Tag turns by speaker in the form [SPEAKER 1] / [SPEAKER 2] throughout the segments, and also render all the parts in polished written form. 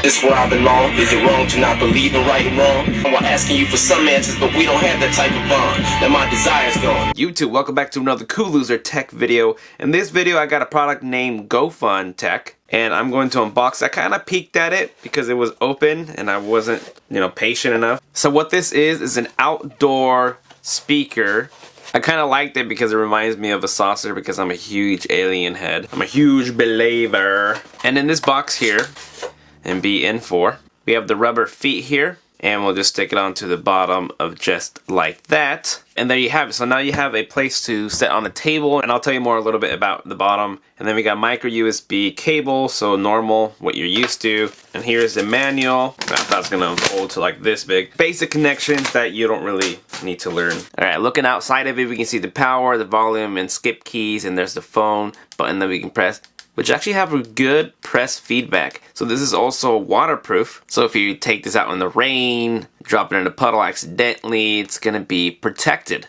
[SPEAKER 1] This where I belong. Is it wrong to not believe in right and wrong? I'm asking you for some answers, but we don't have that type of bond. That my desire's gone.
[SPEAKER 2] YouTube, welcome back to another Cool Loser Tech video. In this video, I got a product named GoFun Tech, and I'm going to unbox. I kind of peeked at it because it was open, and I wasn't, patient enough. So what this is an outdoor speaker. I kind of liked it because it reminds me of a saucer because I'm a huge alien head. I'm a huge believer. And in this box here, in BN4, we have the rubber feet here, and we'll just stick it onto the bottom of just like that. And there you have it. So now you have a place to set on a table, and I'll tell you more a little bit about the bottom. And then we got micro USB cable, so normal, what you're used to. And here's the manual. I thought it was gonna hold to like this big. Basic connections that you don't really need to learn. All right, looking outside of it, we can see the power, the volume, and skip keys, and there's the phone button that we can press, which actually have a good press feedback. So this is also waterproof. So if you take this out in the rain, drop it in a puddle accidentally, it's gonna be protected.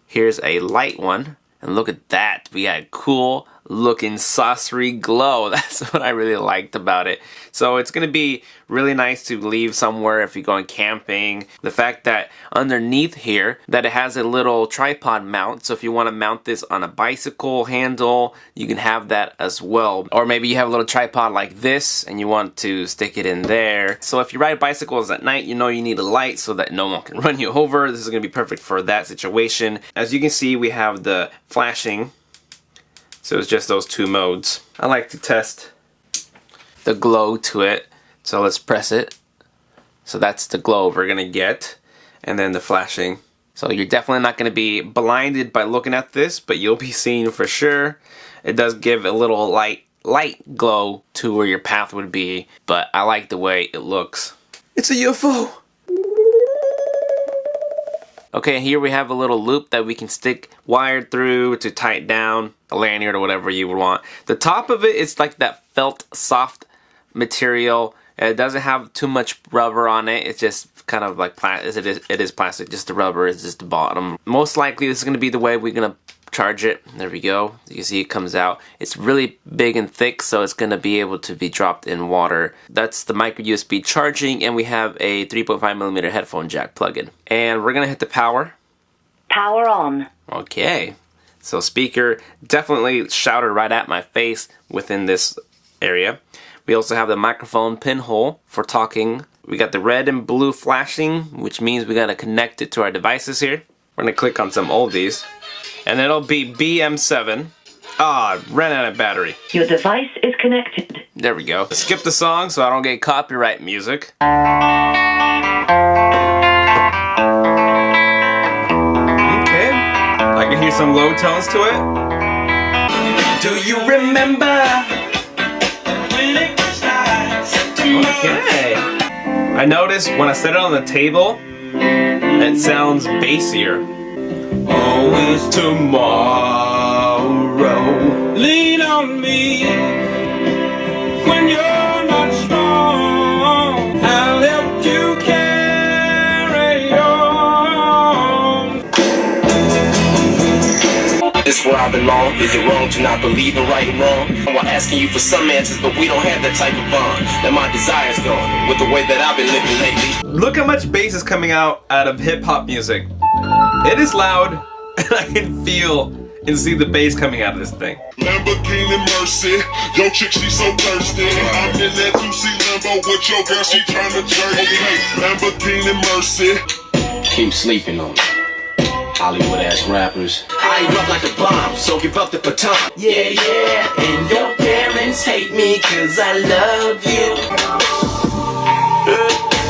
[SPEAKER 2] Here's a light one, and look at that. We got a cool looking saucery glow. That's what I really liked about it. So it's gonna be really nice to leave somewhere if you're going camping. The fact that underneath here that it has a little tripod mount, so if you want to mount this on a bicycle handle, you can have that as well. Or maybe you have a little tripod like this and you want to stick it in there. So if you ride bicycles at night, you need a light so that no one can run you over. This is gonna be perfect for that situation. As you can see, we have the flashing. So it's just those two modes. I like to test the glow to it. So let's press it. So that's the glow we're gonna get. And then the flashing. So you're definitely not gonna be blinded by looking at this, but you'll be seeing for sure. It does give a little light glow to where your path would be, but I like the way it looks. It's a UFO! Okay, here we have a little loop that we can stick wired through to tie it down, a lanyard or whatever you would want. The top of it is like that felt soft material. It doesn't have too much rubber on it. It's just kind of like it is plastic. Just the rubber is just the bottom. Most likely this is going to be the way we're going to charge it. There we go. You can see it comes out. It's really big and thick, so it's going to be able to be dropped in water. That's the micro USB charging, and we have a 3.5mm headphone jack plug-in. And we're going to hit the power.
[SPEAKER 3] Power on.
[SPEAKER 2] Okay. So speaker definitely shouted right at my face within this area. We also have the microphone pinhole for talking. We got the red and blue flashing, which means we got to connect it to our devices here. We're going to click on some oldies. And it'll be BM7. Ran out of battery.
[SPEAKER 3] Your device is connected.
[SPEAKER 2] There we go. Skip the song so I don't get copyright music. Okay. I can hear some low tones to it. Do you remember? Okay. I noticed when I set it on the table, it sounds bassier. Always tomorrow. Lean on me when you're not strong. I'll help you carry on.
[SPEAKER 1] This where I belong. Is it wrong to not believe in right and wrong? I'm asking you for some answers, but we don't have that type of bond. That my desire's gone with the way that I've been living lately.
[SPEAKER 2] Look how much bass is coming out of hip-hop music. It is loud, and I can feel and see the bass coming out of this thing.
[SPEAKER 4] Lamborghini Mercy, yo chick she so thirsty. I'm in that 2C Lambo with your girl, she tryna jerk me. Lamborghini Mercy.
[SPEAKER 1] Keep sleeping on me. Hollywood ass rappers. I erupt like a bomb, so give up the baton. Yeah, yeah, and your parents hate me cause I love you.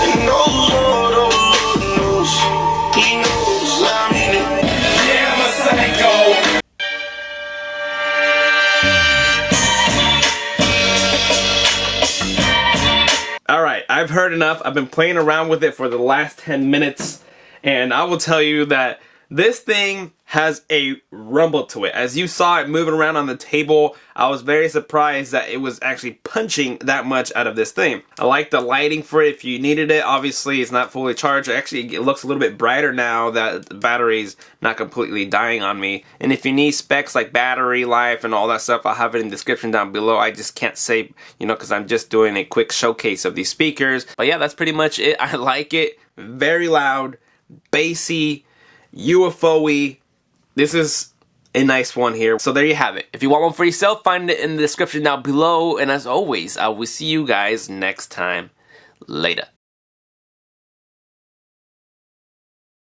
[SPEAKER 1] And oh Lord, knows, he knows I'm in it. Yeah, I'm a psycho.
[SPEAKER 2] Alright, I've heard enough. I've been playing around with it for the last 10 minutes, and I will tell you that this thing has a rumble to it. As you saw it moving around on the table, I was very surprised that it was actually punching that much out of this thing. I like the lighting for it if you needed it. Obviously, it's not fully charged. Actually, it looks a little bit brighter now that the battery's not completely dying on me. And if you need specs like battery life and all that stuff, I'll have it in the description down below. I just can't say, you know, because I'm just doing a quick showcase of these speakers. But yeah, that's pretty much it. I like it. Very loud, bassy, UFO-y. This is a nice one here. So there you have it. If you want one for yourself, find it in the description down below. And as always, I will see you guys next time. Later.